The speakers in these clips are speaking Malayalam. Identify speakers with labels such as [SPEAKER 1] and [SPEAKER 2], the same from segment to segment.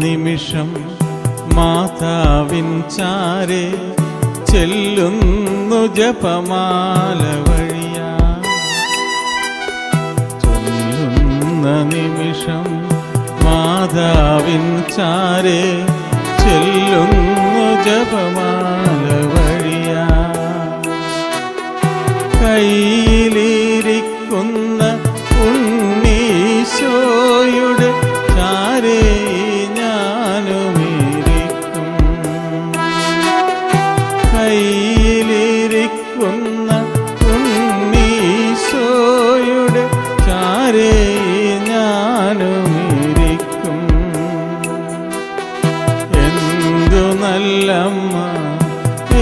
[SPEAKER 1] നിമിഷം മാതാവിൻ ചാരെ ചെല്ലുന്നു ജപമാല വഴിയാ. ചൊല്ലുന്ന നിമിഷം മാതാവിൻ ചാരെ ചെല്ലുന്നു ജപമാല വഴിയാ. കയ്യിലിരിക്കുന്ന ഉണ്ണീശോയുടെ ചാരെ ഞാനുമിരിക്കും. കയ്യിലിരിക്കുന്ന ഉണ്ണീശോയുടെ ചാരെ ഞാനുമിരിക്കും. എന്തു നല്ലമ്മ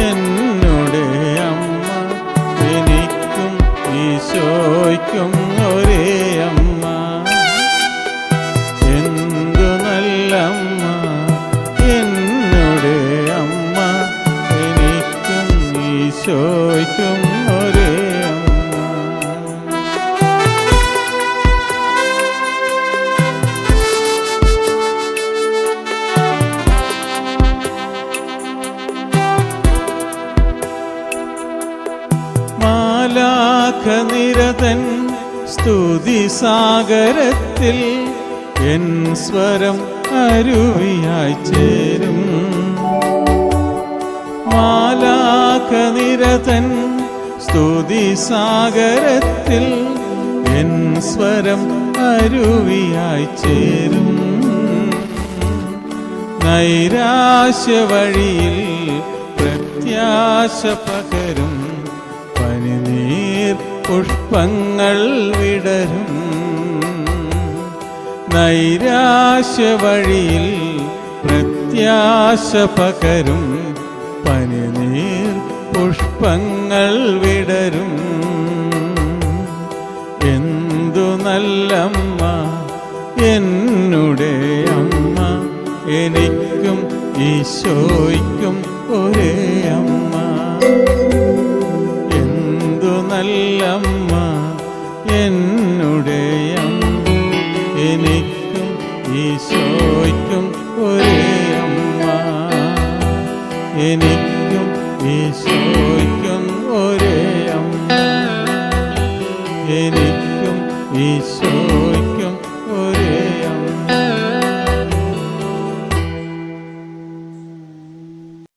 [SPEAKER 1] എന്നുടെ അമ്മ, എനിക്കും ഈശോയ്ക്കും ഒരേ അമ്മ. എന്തു നല്ലമ്മ എന്നുടെ അമ്മ, എനിക്കും ഈശോയ്ക്കും ഒരേ അമ്മ. മാലാഖനിരതൻ സ്തുതിസാഗരത്തിൽ എൻ സ്വരം അരുവിയായി ചേരും. മാലാഖനിരതൻ സ്തുതിസാഗരത്തിൽ എൻ സ്വരം അരുവിയായി ചേരും. നൈരാശ്യ വഴിയിൽ പ്രത്യാശ പകരും പനിനീർ പുഷ്പങ്ങൾ വിടരും. നൈരാശ്യ വഴിയിൽ പ്രത്യാശ പകരും പനിനീർ പുഷ്പങ്ങൾ വിടരും. എന്തു നല്ലമ്മ എന്നുടെ അമ്മ, എനിക്കും ഈശോയ്ക്കും ഒരേ അമ്മ. എന്തു നല്ലമ്മ